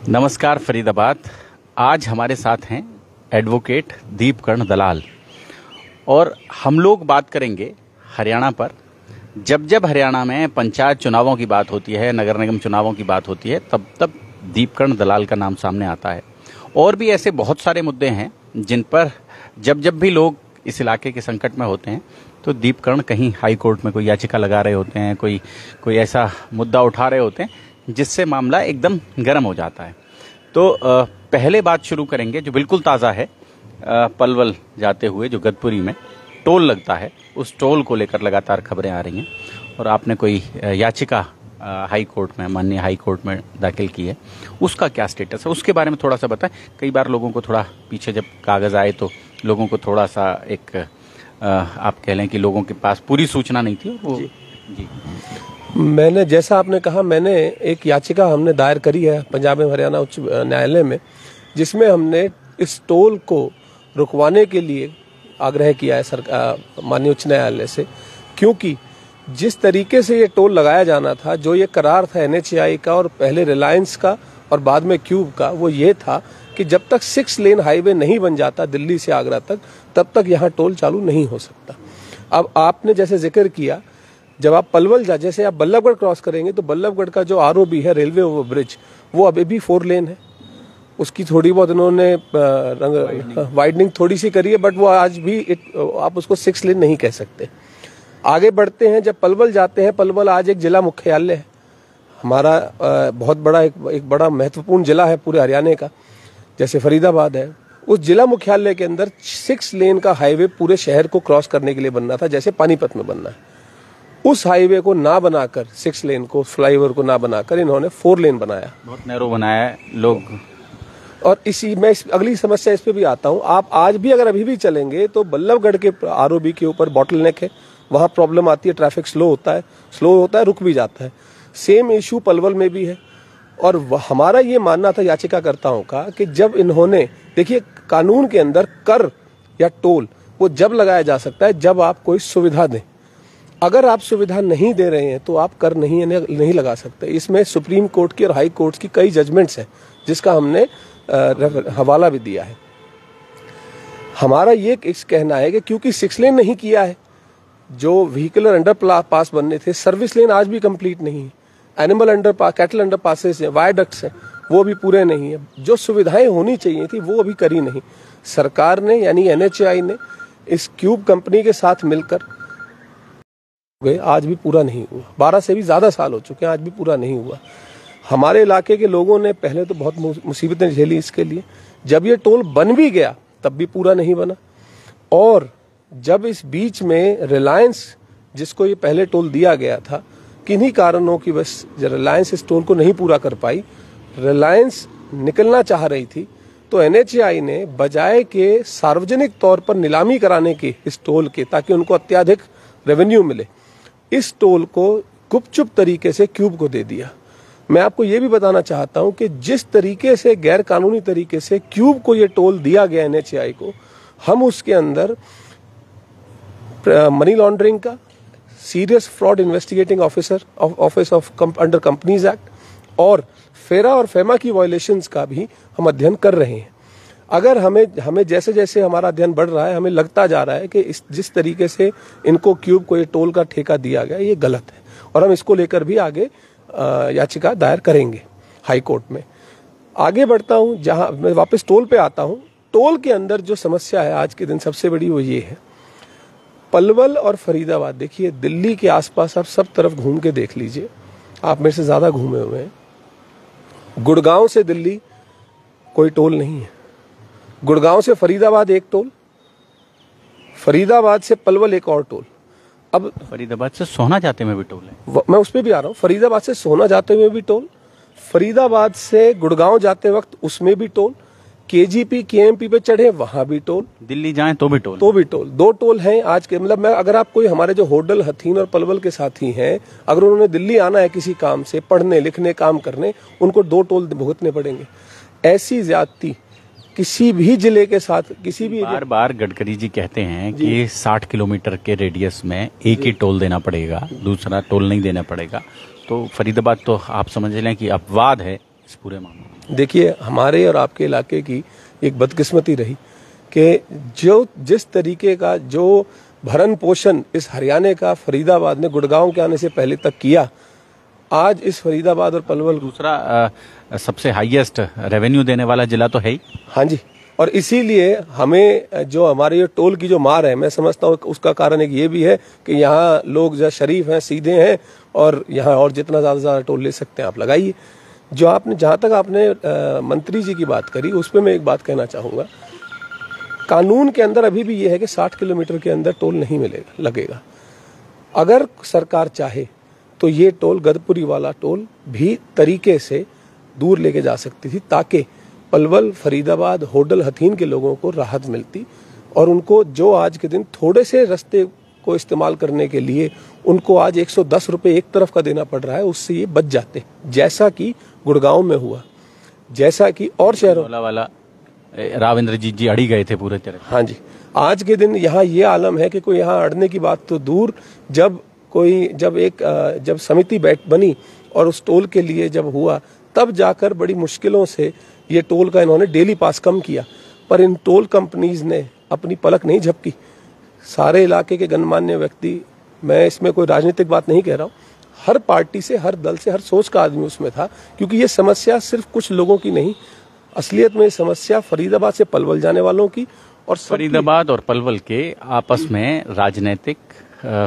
नमस्कार फरीदाबाद। आज हमारे साथ हैं एडवोकेट दीपकर्ण दलाल और हम लोग बात करेंगे हरियाणा पर। जब जब हरियाणा में पंचायत चुनावों की बात होती है, नगर निगम चुनावों की बात होती है, तब तब दीपकर्ण दलाल का नाम सामने आता है। और भी ऐसे बहुत सारे मुद्दे हैं जिन पर जब जब भी लोग इस इलाके के संकट में होते हैं तो दीपकर्ण कहीं हाई कोर्ट में कोई याचिका लगा रहे होते हैं, कोई ऐसा मुद्दा उठा रहे होते हैं जिससे मामला एकदम गर्म हो जाता है। तो पहले बात शुरू करेंगे जो बिल्कुल ताज़ा है। पलवल जाते हुए जो गदपुरी में टोल लगता है, उस टोल को लेकर लगातार खबरें आ रही हैं और आपने कोई याचिका हाई कोर्ट में, माननीय हाई कोर्ट में दाखिल की है। उसका क्या स्टेटस है, उसके बारे में थोड़ा सा बताएं। कई बार लोगों को थोड़ा पीछे जब कागज़ आए तो लोगों को थोड़ा सा एक आप कह लें कि लोगों के पास पूरी सूचना नहीं थी। वो जी मैंने, जैसा आपने कहा, मैंने एक याचिका हमने दायर करी है पंजाब एवं हरियाणा उच्च न्यायालय में, जिसमें हमने इस टोल को रुकवाने के लिए आग्रह किया है सरकार, माननीय उच्च न्यायालय से। क्योंकि जिस तरीके से ये टोल लगाया जाना था, जो ये करार था NHAI का और पहले रिलायंस का और बाद में क्यूब का, वो ये था कि जब तक 6 लेन हाईवे नहीं बन जाता दिल्ली से आगरा तक, तब तक यहाँ टोल चालू नहीं हो सकता। अब आपने जैसे जिक्र किया, जब आप पलवल जैसे आप बल्लभगढ़ क्रॉस करेंगे तो बल्लभगढ़ का जो ROB है, रेलवे ओवर ब्रिज, वो अभी भी 4 लेन है। उसकी थोड़ी बहुत उन्होंने वाइडनिंग थोड़ी सी करी है, बट वो आज भी आप उसको 6 लेन नहीं कह सकते। आगे बढ़ते हैं, जब पलवल जाते हैं, पलवल आज एक जिला मुख्यालय है हमारा, बहुत बड़ा एक बड़ा महत्वपूर्ण जिला है पूरे हरियाणा का, जैसे फरीदाबाद है। उस जिला मुख्यालय के अंदर 6 लेन का हाईवे पूरे शहर को क्रॉस करने के लिए बनना था, जैसे पानीपत में बनना है। उस हाईवे को ना बनाकर, 6 लेन को, फ्लाईओवर को ना बनाकर इन्होंने 4 लेन बनाया, बहुत नैरो बनाया है लोग। और मैं अगली समस्या इस पे भी आता हूँ। आप आज भी अगर अभी भी चलेंगे तो बल्लभगढ़ के ROB के ऊपर बॉटलनेक है, वहां प्रॉब्लम आती है, ट्रैफिक स्लो होता है, रुक भी जाता है। सेम इशू पलवल में भी है। और हमारा ये मानना था याचिकाकर्ताओं का कि जब इन्होंने, देखिए कानून के अंदर कर या टोल वो जब लगाया जा सकता है जब आप कोई सुविधा दें। अगर आप सुविधा नहीं दे रहे हैं तो आप कर नहीं लगा सकते। इसमें सुप्रीम कोर्ट की और हाई कोर्ट की कई जजमेंट्स हैं, जिसका हमने हवाला भी दिया है। हमारा ये कहना है कि क्योंकि 6 लेन नहीं किया है, जो व्हीकलर अंडर पास बनने थे, सर्विस लेन आज भी कंप्लीट नहीं है, animal under pass, cattle under passes है, वायडक्ट्स हैं, वो भी पूरे नहीं है। जो सुविधाएं होनी चाहिए थी वो अभी करी नहीं। सरकार ने, यानी NHAI ने इस क्यूब कंपनी के साथ मिलकर आज भी पूरा नहीं हुआ। 12 से भी ज्यादा साल हो चुके हैं, आज भी पूरा नहीं हुआ। हमारे इलाके के लोगों ने पहले तो बहुत मुसीबतें झेली इसके लिए। जब ये टोल बन भी गया तब भी पूरा नहीं बना। और जब इस बीच में रिलायंस, जिसको ये पहले टोल दिया गया था, किन्हीं कारणों की बस रिलायंस इस टोल को नहीं पूरा कर पाई, रिलायंस निकलना चाह रही थी, तो NHAI ने बजाय के सार्वजनिक तौर पर नीलामी कराने के इस टोल के, ताकि उनको अत्यधिक रेवेन्यू मिले, इस टोल को गुपचुप तरीके से क्यूब को दे दिया। मैं आपको ये भी बताना चाहता हूं कि जिस तरीके से, गैर कानूनी तरीके से क्यूब को ये टोल दिया गया NHAI को, हम उसके अंदर मनी लॉन्ड्रिंग का, serious fraud investigating officer office of under companies act और फेरा और फेमा की वायलेशंस का भी हम अध्ययन कर रहे हैं। अगर हमें जैसे जैसे हमारा अध्ययन बढ़ रहा है, हमें लगता जा रहा है कि जिस तरीके से इनको क्यूब को ये टोल का ठेका दिया गया, ये गलत है, और हम इसको लेकर भी आगे याचिका दायर करेंगे हाई कोर्ट में। आगे बढ़ता हूं, जहां मैं वापस टोल पे आता हूं। टोल के अंदर जो समस्या है आज के दिन सबसे बड़ी, वो ये है, पलवल और फरीदाबाद। देखिए, दिल्ली के आसपास आप सब तरफ घूम के देख लीजिए, आप मेरे से ज्यादा घूमे हुए हैं। गुड़गांव से दिल्ली कोई टोल नहीं है, गुड़गांव से फरीदाबाद एक टोल, फरीदाबाद से पलवल एक और टोल। अब फरीदाबाद से सोना जाते में भी टोल है, मैं उस पर भी आ रहा हूँ। फरीदाबाद से सोना जाते हुए भी टोल, फरीदाबाद से गुड़गांव जाते वक्त उसमें भी टोल, KGP KMP पे चढ़े वहां भी टोल, दिल्ली जाएं तो भी टोल, 2 टोल हैं आज के। मतलब अगर आप कोई, हमारे जो होडल, हथीन और पलवल के साथी हैं, अगर उन्होंने दिल्ली आना है किसी काम से, पढ़ने लिखने, काम करने, उनको 2 टोल भुगतने पड़ेंगे। ऐसी ज्यादती किसी भी जिले के साथ, किसी भी, बार गडकरी जी कहते हैं कि 60 किलोमीटर के रेडियस में एक ही टोल देना पड़ेगा, दूसरा टोल नहीं देना पड़ेगा। तो फरीदाबाद तो आप समझ लें कि अपवाद है इस पूरे मामले में। देखिए, हमारे और आपके इलाके की एक बदकिस्मती रही कि जो जिस तरीके का जो भरण पोषण इस हरियाणा का फरीदाबाद ने गुड़गांव के आने से पहले तक किया, आज इस फरीदाबाद और पलवल दूसरा सबसे हाईएस्ट रेवेन्यू देने वाला जिला तो है ही। हाँ जी, और इसीलिए हमें जो हमारे ये टोल की जो मार है, मैं समझता हूँ उसका कारण एक ये भी है कि यहाँ लोग जो शरीफ हैं, सीधे हैं, और यहाँ और जितना ज़्यादा टोल ले सकते हैं आप लगाइए। जो आपने जहाँ तक आपने मंत्री जी की बात करी, उस पर मैं एक बात कहना चाहूँगा। कानून के अंदर अभी भी ये है कि 60 किलोमीटर के अंदर टोल नहीं लगेगा। अगर सरकार चाहे तो ये टोल, गदपुरी वाला टोल भी तरीके से दूर लेके जा सकती थी, ताकि पलवल, फरीदाबाद, होडल, हथीन के लोगों को राहत मिलती, और उनको जो आज के दिन थोड़े से रास्ते को इस्तेमाल करने के लिए उनको आज 110 रुपये एक तरफ का देना पड़ रहा है, उससे ये बच जाते, जैसा कि गुड़गांव में हुआ, जैसा कि और शहरों वाला राविंद्रजीत जी अड़ी गए थे पूरे तरह। हाँ जी, आज के दिन यहाँ ये आलम है कि कोई यहाँ अड़ने की बात तो दूर, जब समिति बनी और उस टोल के लिए जब हुआ, तब जाकर बड़ी मुश्किलों से ये टोल का इन्होंने डेली पास कम किया, पर इन टोल कंपनीज ने अपनी पलक नहीं झपकी। सारे इलाके के गणमान्य व्यक्ति, मैं इसमें कोई राजनीतिक बात नहीं कह रहा हूँ, हर पार्टी से, हर दल से, हर सोच का आदमी उसमें था, क्योंकि ये समस्या सिर्फ कुछ लोगों की नहीं, असलियत में समस्या फरीदाबाद से पलवल जाने वालों की, और फरीदाबाद और पलवल के आपस में राजनीतिक,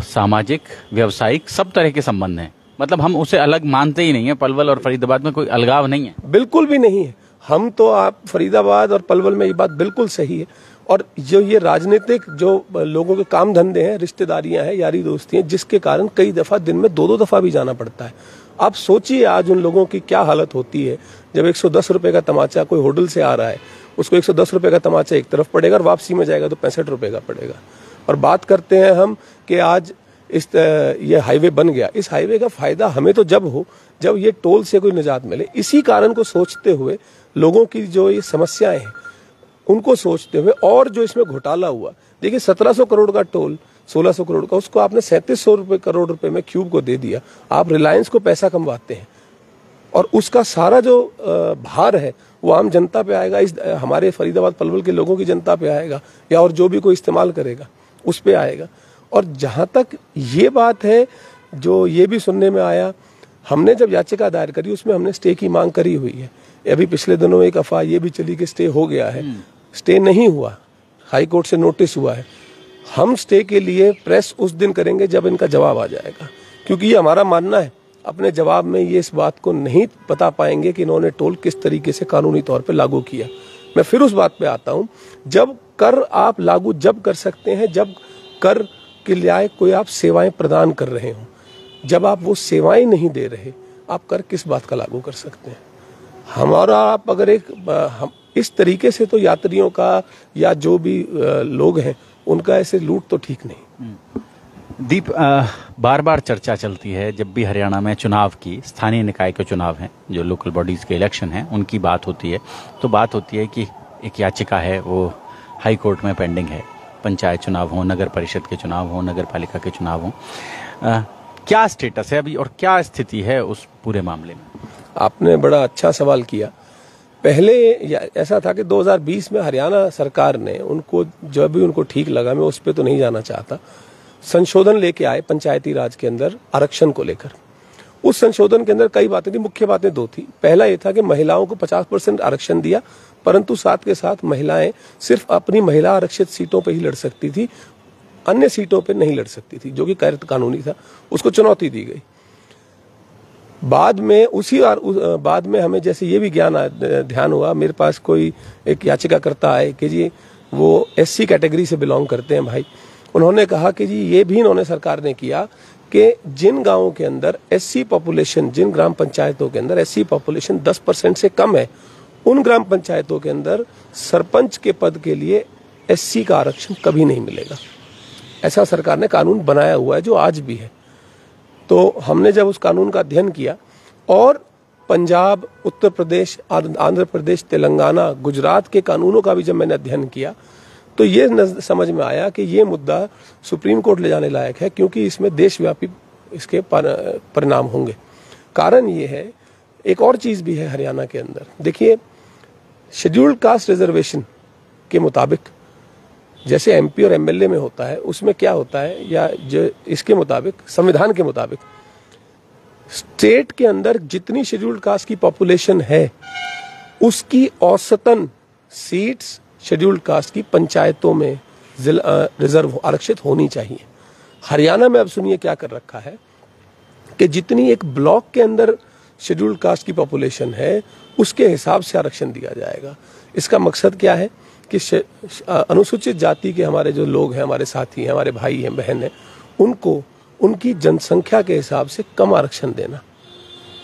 सामाजिक, व्यावसायिक सब तरह के संबंध हैं। मतलब हम उसे अलग मानते ही नहीं है। पलवल और फरीदाबाद में कोई अलगाव नहीं है, बिल्कुल भी नहीं है। हम तो आप फरीदाबाद और पलवल में ये बात बिल्कुल सही है। और जो ये राजनीतिक जो लोगों के काम धंधे हैं, रिश्तेदारियां हैं, यारी दोस्ती हैं, जिसके कारण कई दफा दिन में 2-2 दफा भी जाना पड़ता है। आप सोचिए आज उन लोगों की क्या हालत होती है जब 110 रुपए का तमाचा कोई होटल से आ रहा है, उसको 110 रुपए का तमाचा एक तरफ पड़ेगा और वापसी में जाएगा तो 65 रुपए का पड़ेगा। और बात करते हैं हम कि आज ये हाईवे बन गया, इस हाईवे का फायदा हमें तो जब ये टोल से कोई निजात मिले। इसी कारण को सोचते हुए लोगों की जो ये समस्याएं हैं उनको सोचते हुए, और जो इसमें घोटाला हुआ, देखिए 1700 करोड़ का टोल, 1600 करोड़ का, उसको आपने 3700 करोड़ रुपए में क्यूब को दे दिया। आप रिलायंस को पैसा कमवाते हैं और उसका सारा जो भार है वो आम जनता पे आएगा, इस हमारे फरीदाबाद पलवल के लोगों की जनता पे आएगा, या और जो भी कोई इस्तेमाल करेगा उस पे आएगा। और जहां तक ये बात है, जो ये भी सुनने में आया, हमने जब याचिका दायर करी उसमें हमने स्टे की मांग करी हुई है। अभी पिछले दिनों एक अफवाह ये भी चली कि स्टे हो गया है, स्टे नहीं हुआ, हाई कोर्ट से नोटिस हुआ है। हम स्टे के लिए प्रेस उस दिन करेंगे जब इनका जवाब आ जाएगा, क्योंकि ये हमारा मानना है अपने जवाब में ये इस बात को नहीं बता पाएंगे कि इन्होंने टोल किस तरीके से कानूनी तौर पे लागू किया। मैं फिर उस बात पे आता हूं, जब कर आप लागू जब कर सकते हैं जब कर के लिए कोई आप सेवाएं प्रदान कर रहे हो। जब आप वो सेवाएं नहीं दे रहे, आप कर किस बात का लागू कर सकते हैं? हमारा आप अगर हम इस तरीके से तो यात्रियों का या जो भी लोग हैं उनका ऐसे लूट तो ठीक नहीं। दीप, बार बार चर्चा चलती है जब भी हरियाणा में चुनाव की, स्थानीय निकाय के चुनाव हैं, जो लोकल बॉडीज के इलेक्शन हैं, उनकी बात होती है, तो बात होती है कि एक याचिका है वो हाई कोर्ट में पेंडिंग है, पंचायत चुनाव हो, नगर परिषद के चुनाव हो, नगर पालिका के चुनाव हो। क्या स्टेटस है अभी और क्या स्थिति है उस पूरे मामले में? आपने बड़ा अच्छा सवाल किया। पहले ऐसा था कि 2020 में हरियाणा सरकार ने उनको जब भी उनको ठीक लगा, मैं उस पर तो नहीं जाना चाहता, संशोधन लेके आए पंचायती राज के अंदर आरक्षण को लेकर। उस संशोधन के अंदर कई बातें थी, मुख्य बातें 2 थी। पहला ये था कि महिलाओं को 50% आरक्षण दिया, परंतु साथ के साथ महिलाएं सिर्फ अपनी महिला आरक्षित सीटों पर ही लड़ सकती थी, अन्य सीटों पर नहीं लड़ सकती थी, जो कि गैर कानूनी था। उसको चुनौती दी गई। बाद में हमें जैसे ये भी ध्यान हुआ, मेरे पास कोई एक याचिकाकर्ता आए कि जी वो SC कैटेगरी से बिलोंग करते हैं भाई। उन्होंने कहा कि जी ये भी इन्होंने सरकार ने किया कि जिन गांवों के अंदर SC पॉपुलेशन, जिन ग्राम पंचायतों के अंदर SC पॉपुलेशन 10% से कम है, उन ग्राम पंचायतों के अंदर सरपंच के पद के लिए SC का आरक्षण कभी नहीं मिलेगा। ऐसा सरकार ने कानून बनाया हुआ है, जो आज भी है। तो हमने जब उस कानून का अध्ययन किया और पंजाब, उत्तर प्रदेश, आंध्र प्रदेश, तेलंगाना, गुजरात के कानूनों का भी जब मैंने अध्ययन किया, तो ये समझ में आया कि ये मुद्दा सुप्रीम कोर्ट ले जाने लायक है, क्योंकि इसमें देशव्यापी इसके परिणाम होंगे। कारण ये है, एक और चीज भी है हरियाणा के अंदर, देखिए शेड्यूल्ड कास्ट रिजर्वेशन के मुताबिक जैसे एमपी और एमएलए में होता है, उसमें क्या होता है, या जो इसके मुताबिक संविधान के मुताबिक स्टेट के अंदर जितनी शेड्यूल्ड कास्ट की पॉपुलेशन है उसकी औसतन सीट्स शेड्यूल्ड कास्ट की पंचायतों में रिजर्व आरक्षित होनी चाहिए। हरियाणा में अब सुनिए क्या कर रखा है कि जितनी एक ब्लॉक के अंदर शेड्यूल्ड कास्ट की पॉपुलेशन है उसके हिसाब से आरक्षण दिया जाएगा। इसका मकसद क्या है कि अनुसूचित जाति के हमारे जो लोग हैं, हमारे साथी हैं, हमारे भाई हैं, बहन हैं, उनको उनकी जनसंख्या के हिसाब से कम आरक्षण देना।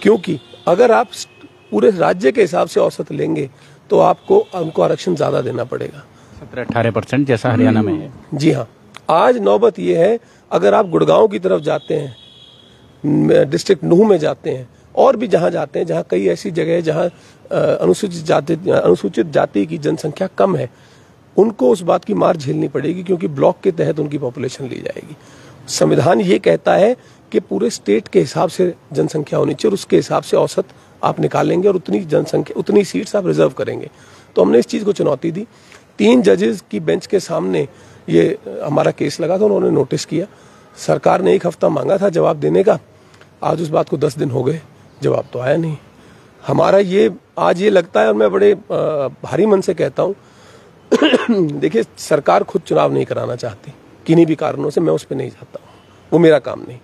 क्योंकि अगर आप पूरे राज्य के हिसाब से औसत लेंगे तो आपको उनको आरक्षण ज्यादा देना पड़ेगा, 17-18% जैसा हरियाणा में है। जी हाँ, आज नौबत ये है, अगर आप गुड़गांव की तरफ जाते हैं, डिस्ट्रिक्ट नूह में जाते हैं, और भी जहां जाते हैं जहां कई ऐसी जगह है जहां अनुसूचित जाति की जनसंख्या कम है, उनको उस बात की मार झेलनी पड़ेगी क्योंकि ब्लॉक के तहत उनकी पॉपुलेशन ली जाएगी। संविधान ये कहता है कि पूरे स्टेट के हिसाब से जनसंख्या होनी चाहिए और उसके हिसाब से औसत आप निकालेंगे और उतनी जनसंख्या, उतनी सीट्स आप रिजर्व करेंगे। तो हमने इस चीज को चुनौती दी। 3 जजेस की बेंच के सामने ये हमारा केस लगा था, उन्होंने नोटिस किया। सरकार ने 1 हफ्ता मांगा था जवाब देने का, आज उस बात को 10 दिन हो गए, जवाब तो आया नहीं। हमारा ये आज ये लगता है, और मैं बड़े भारी मन से कहता हूँ देखिए सरकार खुद चुनाव नहीं कराना चाहती किन्हीं भी कारणों से, मैं उस पर नहीं जाता हूँ, वो मेरा काम नहीं।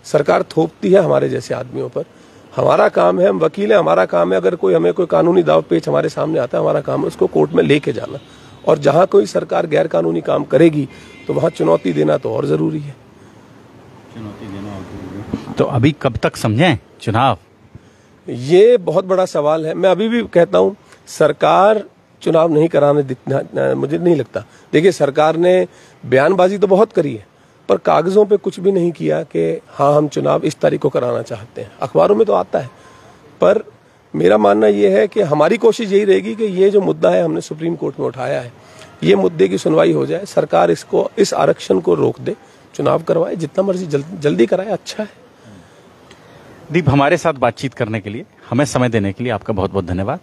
सरकार थोपती है हमारे जैसे आदमियों पर। हमारा काम है, हम वकील हैं, हमारा काम है, अगर कोई हमें कोई कानूनी दाव पेच हमारे सामने आता है, हमारा काम है उसको कोर्ट में लेके जाना। और जहां कोई सरकार गैर कानूनी काम करेगी तो वहां चुनौती देना तो और जरूरी है। तो अभी कब तक समझें चुनाव? ये बहुत बड़ा सवाल है। मैं अभी भी कहता हूं सरकार चुनाव नहीं कराने मुझे नहीं लगता। देखिए सरकार ने बयानबाजी तो बहुत करी है पर कागजों पे कुछ भी नहीं किया कि हाँ हम चुनाव इस तारीख को कराना चाहते हैं। अखबारों में तो आता है, पर मेरा मानना यह है कि हमारी कोशिश यही रहेगी कि ये जो मुद्दा है हमने सुप्रीम कोर्ट में उठाया है, ये मुद्दे की सुनवाई हो जाए, सरकार इसको, इस आरक्षण को रोक दे, चुनाव करवाए, जितना मर्जी जल्दी कराए, अच्छा है। दीप, हमारे साथ बातचीत करने के लिए, हमें समय देने के लिए आपका बहुत बहुत धन्यवाद।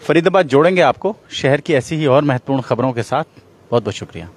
फरीदाबाद जोड़ेंगे आपको शहर की ऐसी ही और महत्वपूर्ण खबरों के साथ। बहुत बहुत शुक्रिया।